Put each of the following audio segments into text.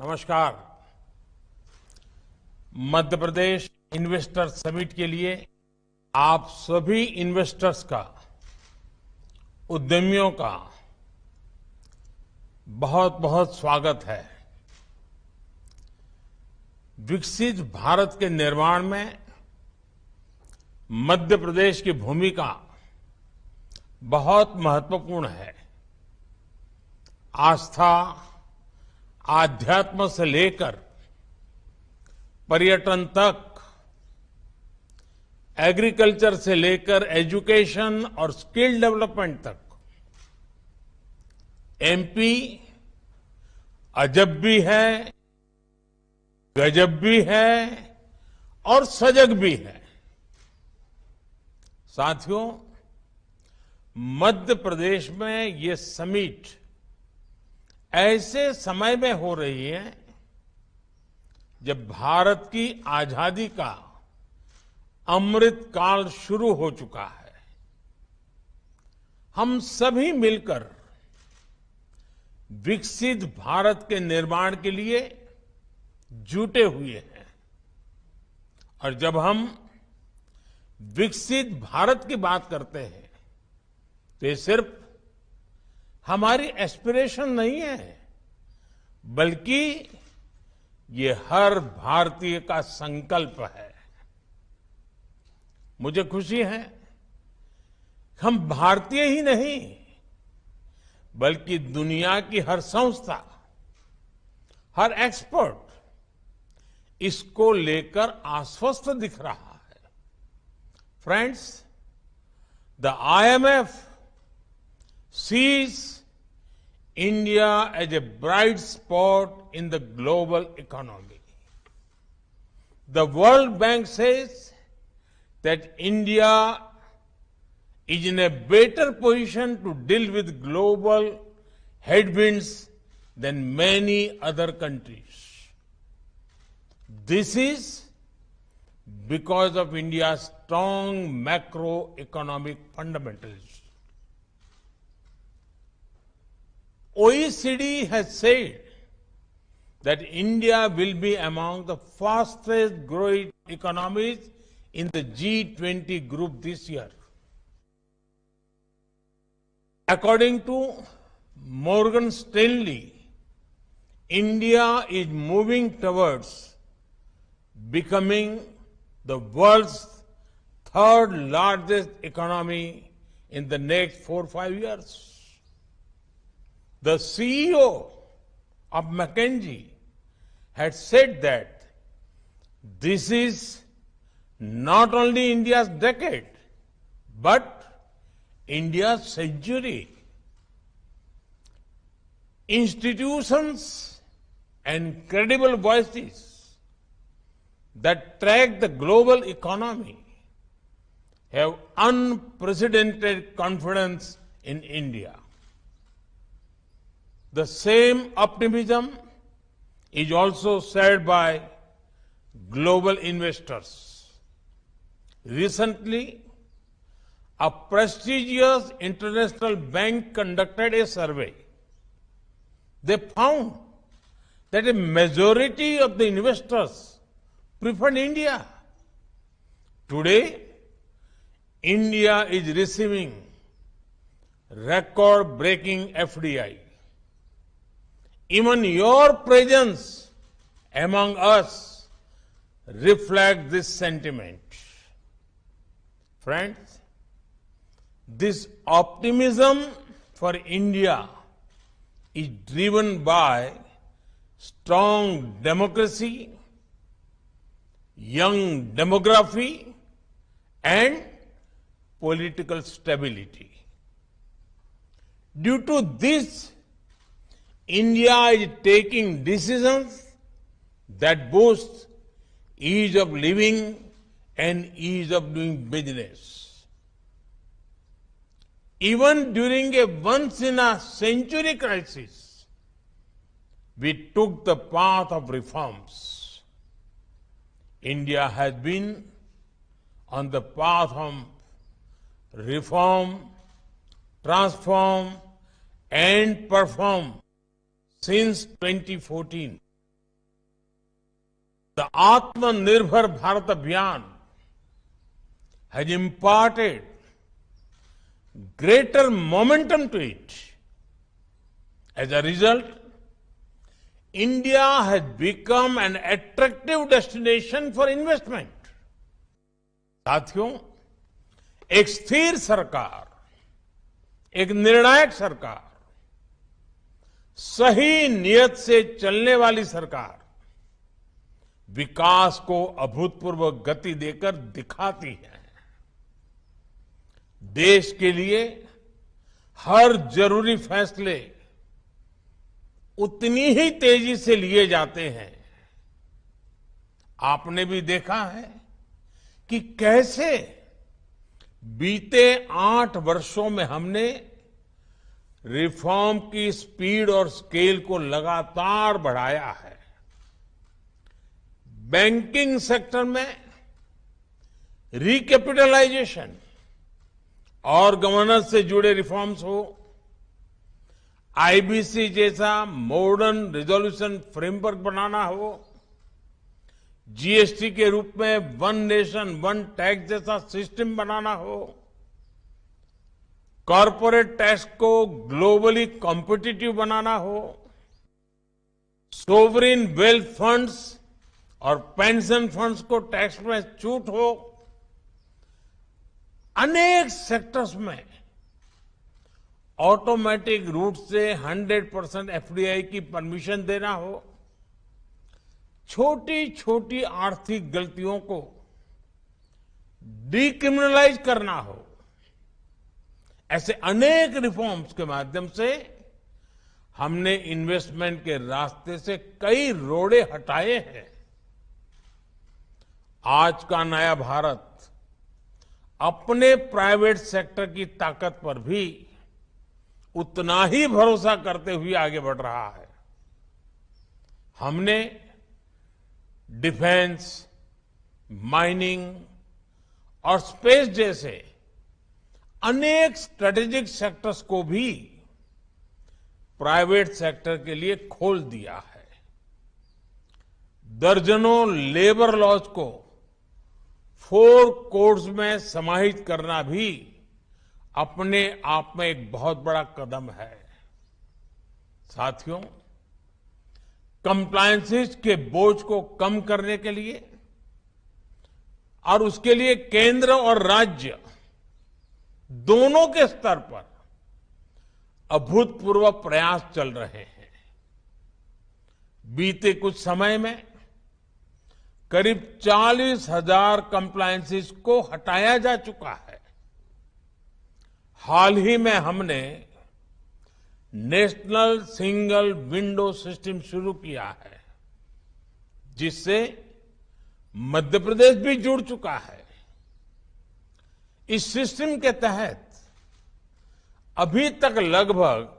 नमस्कार। Madhya Pradesh investor summit के लिए आप सभी इन्वेस्टर्स का, उद्यमियों का बहुत बहुत स्वागत है। विकसित भारत के निर्माण में मध्य प्रदेश की भूमिका बहुत महत्वपूर्ण है। आस्था, आध्यात्म से लेकर पर्यटन तक, एग्रीकल्चर से लेकर एजुकेशन और स्किल डेवलपमेंट तक, एमपी अजब भी है, गजब भी है और सजग भी है। साथियों, मध्य प्रदेश में ये समिट ऐसे समय में हो रही है जब भारत की आजादी का अमृत काल शुरू हो चुका है। हम सभी मिलकर विकसित भारत के निर्माण के लिए जुटे हुए हैं और जब हम विकसित भारत की बात करते हैं तो ये सिर्फ हमारी एस्पिरेशन नहीं है, बल्कि ये हर भारतीय का संकल्प है। मुझे खुशी है हम भारतीय ही नहीं बल्कि दुनिया की हर संस्था, हर एक्सपर्ट इसको लेकर आश्वस्त दिख रहा है। Friends, the IMF sees India as a bright spot in the global economy. The World Bank says that India is in a better position to deal with global headwinds than many other countries. This is because of India's strong macroeconomic fundamentals. OECD has said that India will be among the fastest growing economies in the G20 group this year. According to Morgan Stanley, India is moving towards becoming the world's third largest economy in the next 4 or 5 years. The CEO of McKinsey had said that this is not only India's decade, but India's century. Institutions and credible voices that track the global economy have unprecedented confidence in India. The same optimism is also shared by global investors. Recently, a prestigious international bank conducted a survey. They found that a majority of the investors preferred India. Today, India is receiving record-breaking FDI. Even your presence among us reflects this sentiment. Friends, this optimism for India is driven by strong democracy, young demography, and political stability. Due to this, India is taking decisions that boost ease of living and ease of doing business. Even during a once-in-a-century crisis, we took the path of reforms. India has been on the path of reform, transform, and perform since 2014. The Atmanirbhar Bharat Abhiyan has imparted greater momentum to it. As a result, India has become an attractive destination for investment. साथियों, एक स्थिर सरकार, एक निर्णायक सरकार, सही नियत से चलने वाली सरकार विकास को अभूतपूर्व गति देकर दिखाती है। देश के लिए हर जरूरी फैसले उतनी ही तेजी से लिए जाते हैं। आपने भी देखा है कि कैसे बीते 8 वर्षों में हमने रिफॉर्म की स्पीड और स्केल को लगातार बढ़ाया है। बैंकिंग सेक्टर में रिकैपिटलाइजेशन और गवर्नेंस से जुड़े रिफॉर्म्स हो, आईबीसी जैसा मॉडर्न रिजोल्यूशन फ्रेमवर्क बनाना हो, जीएसटी के रूप में वन नेशन वन टैक्स जैसा सिस्टम बनाना हो, कॉरपोरेट टैक्स को ग्लोबली कॉम्पिटिटिव बनाना हो, सोवरिन वेल्थ फंड्स और पेंशन फंड्स को टैक्स में छूट हो, अनेक सेक्टर्स में ऑटोमेटिक रूट से 100% एफडीआई की परमिशन देना हो, छोटी छोटी आर्थिक गलतियों को डिक्रिमिनलाइज करना हो, ऐसे अनेक रिफॉर्म्स के माध्यम से हमने इन्वेस्टमेंट के रास्ते से कई रोड़े हटाए हैं। आज का नया भारत अपने प्राइवेट सेक्टर की ताकत पर भी उतना ही भरोसा करते हुए आगे बढ़ रहा है। हमने डिफेंस, माइनिंग और स्पेस जैसे अनेक स्ट्रेटेजिक सेक्टर्स को भी प्राइवेट सेक्टर के लिए खोल दिया है। दर्जनों लेबर लॉज को 4 कोड्स में समाहित करना भी अपने आप में एक बहुत बड़ा कदम है। साथियों, कंप्लायंसेस के बोझ को कम करने के लिए और उसके लिए केंद्र और राज्य दोनों के स्तर पर अभूतपूर्व प्रयास चल रहे हैं। बीते कुछ समय में करीब 40,000 कंप्लायंसेस को हटाया जा चुका है। हाल ही में हमने नेशनल सिंगल विंडो सिस्टम शुरू किया है, जिससे मध्य प्रदेश भी जुड़ चुका है। इस सिस्टम के तहत अभी तक लगभग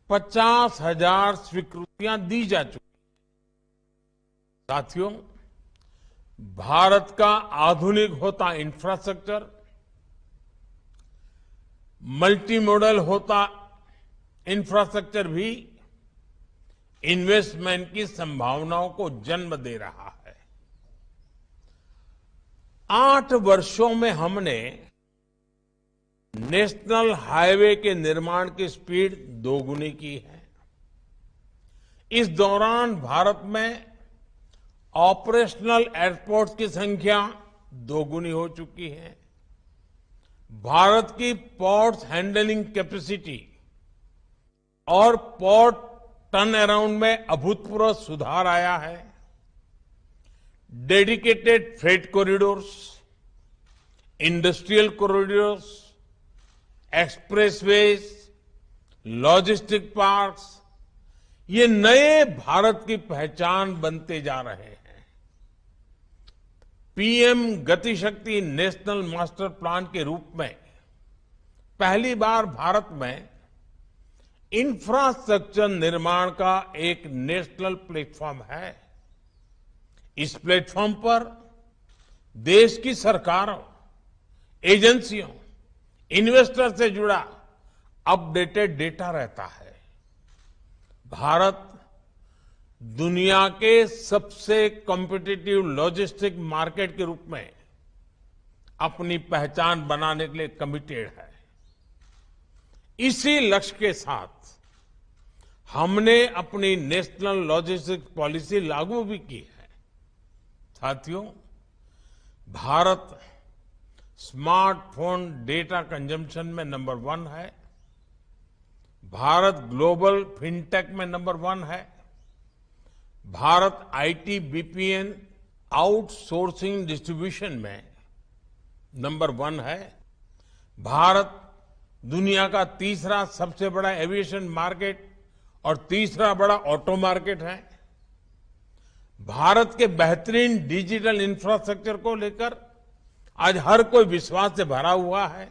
50,000 स्वीकृतियां दी जा चुकी। साथियों, भारत का आधुनिक होता इंफ्रास्ट्रक्चर, मल्टी मॉडल होता इंफ्रास्ट्रक्चर भी इन्वेस्टमेंट की संभावनाओं को जन्म दे रहा है। 8 वर्षों में हमने नेशनल हाईवे के निर्माण की स्पीड दोगुनी की है। इस दौरान भारत में ऑपरेशनल एयरपोर्ट्स की संख्या दोगुनी हो चुकी है। भारत की पोर्ट्स हैंडलिंग कैपेसिटी और पोर्ट टर्न अराउंड में अभूतपूर्व सुधार आया है। Dedicated freight corridors, industrial corridors, expressways, logistic parks, ये नए भारत की पहचान बनते जा रहे हैं। पीएम गति शक्ति नेशनल मास्टर प्लान के रूप में पहली बार भारत में इंफ्रास्ट्रक्चर निर्माण का एक नेशनल प्लेटफॉर्म है। इस प्लेटफॉर्म पर देश की सरकारों, एजेंसियों, इन्वेस्टर से जुड़ा अपडेटेड डेटा रहता है। भारत दुनिया के सबसे कॉम्पिटिटिव लॉजिस्टिक मार्केट के रूप में अपनी पहचान बनाने के लिए कमिटेड है। इसी लक्ष्य के साथ हमने अपनी नेशनल लॉजिस्टिक्स पॉलिसी लागू भी की है। साथियों, भारत स्मार्टफोन डेटा कंजम्पशन में नंबर 1 है। भारत ग्लोबल फिनटेक में नंबर 1 है। Bharat IT BPN outsourcing distribution में नंबर 1 है। भारत दुनिया का तीसरा सबसे बड़ा एविएशन मार्केट और तीसरा बड़ा ऑटो मार्केट है। भारत के बेहतरीन डिजिटल इंफ्रास्ट्रक्चर को लेकर आज हर कोई विश्वास से भरा हुआ है।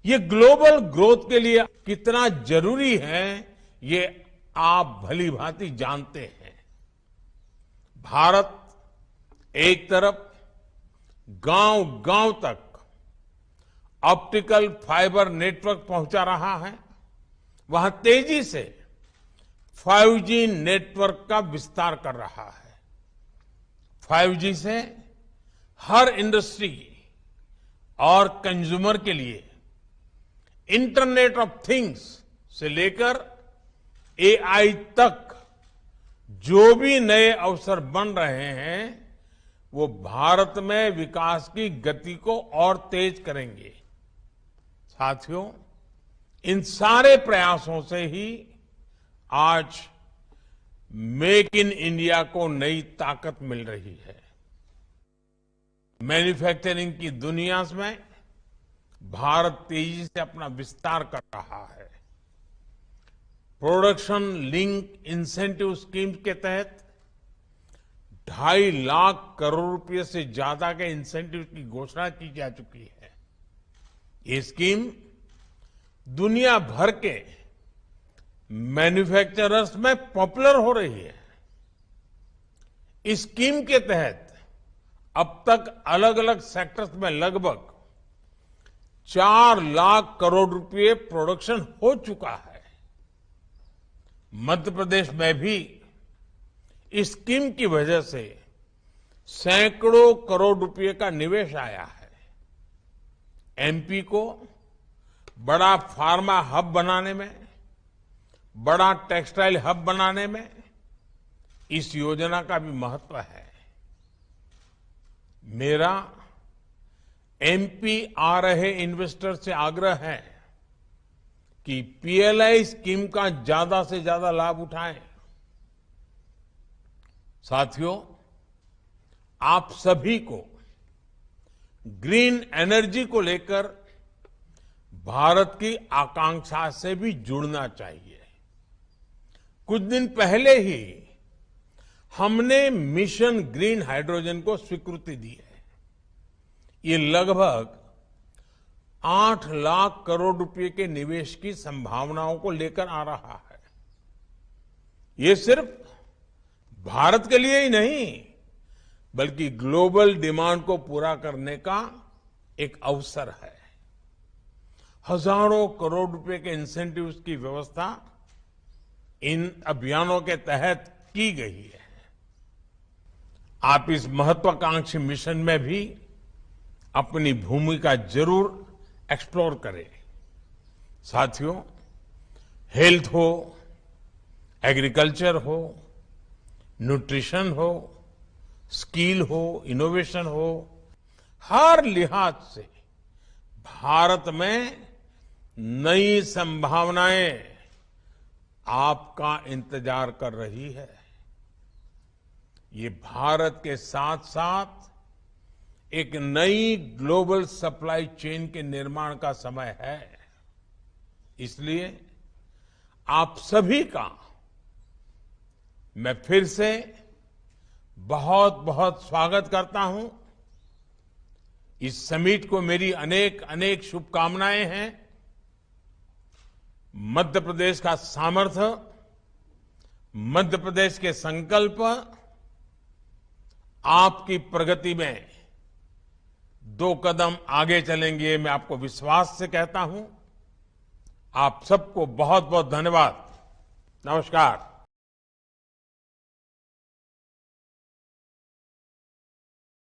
ये ग्लोबल ग्रोथ के लिए कितना जरूरी है, ये आप भली भांति जानते हैं। भारत एक तरफ गांव-गांव तक ऑप्टिकल फाइबर नेटवर्क पहुंचा रहा है, वहां तेजी से 5G नेटवर्क का विस्तार कर रहा है। 5G से हर इंडस्ट्री और कंज्यूमर के लिए इंटरनेट ऑफ थिंग्स से लेकर AI तक जो भी नए अवसर बन रहे हैं, वो भारत में विकास की गति को और तेज करेंगे। साथियों, इन सारे प्रयासों से ही आज मेक इन इंडिया को नई ताकत मिल रही है। मैन्युफैक्चरिंग की दुनिया में भारत तेजी से अपना विस्तार कर रहा है। प्रोडक्शन लिंक इंसेंटिव स्कीम के तहत 2.5 लाख करोड़ रुपए से ज्यादा के इंसेंटिव की घोषणा की जा चुकी है। ये स्कीम दुनिया भर के मैन्युफैक्चरर्स में पॉपुलर हो रही है। इस स्कीम के तहत अब तक अलग अलग सेक्टर्स में लगभग 4 लाख करोड़ रुपए प्रोडक्शन हो चुका है। मध्य प्रदेश में भी इस स्कीम की वजह से सैकड़ों करोड़ रुपए का निवेश आया है। एमपी को बड़ा फार्मा हब बनाने में, बड़ा टेक्सटाइल हब बनाने में इस योजना का भी महत्व है। मेरा एमपी आ रहे इन्वेस्टर से आग्रह है कि पीएलआई स्कीम का ज्यादा से ज्यादा लाभ उठाएं। साथियों, आप सभी को ग्रीन एनर्जी को लेकर भारत की आकांक्षा से भी जुड़ना चाहिए। कुछ दिन पहले ही हमने मिशन ग्रीन हाइड्रोजन को स्वीकृति दी है। ये लगभग 8 लाख करोड़ रुपए के निवेश की संभावनाओं को लेकर आ रहा है। ये सिर्फ भारत के लिए ही नहीं, बल्कि ग्लोबल डिमांड को पूरा करने का एक अवसर है। हजारों करोड़ रुपए के इंसेंटिव्स की व्यवस्था इन अभियानों के तहत की गई है। आप इस महत्वाकांक्षी मिशन में भी अपनी भूमिका जरूर एक्सप्लोर करें। साथियों, हेल्थ हो, एग्रीकल्चर हो, न्यूट्रिशन हो, स्किल हो, इनोवेशन हो, हर लिहाज से भारत में नई संभावनाएं आपका इंतजार कर रही है। ये भारत के साथ साथ एक नई ग्लोबल सप्लाई चेन के निर्माण का समय है। इसलिए आप सभी का मैं फिर से बहुत बहुत स्वागत करता हूं। इस समिट को मेरी अनेक अनेक शुभकामनाएं हैं। मध्य प्रदेश का सामर्थ्य, मध्य प्रदेश के संकल्प आपकी प्रगति में 2 कदम आगे चलेंगे, मैं आपको विश्वास से कहता हूं। आप सबको बहुत बहुत धन्यवाद। नमस्कार।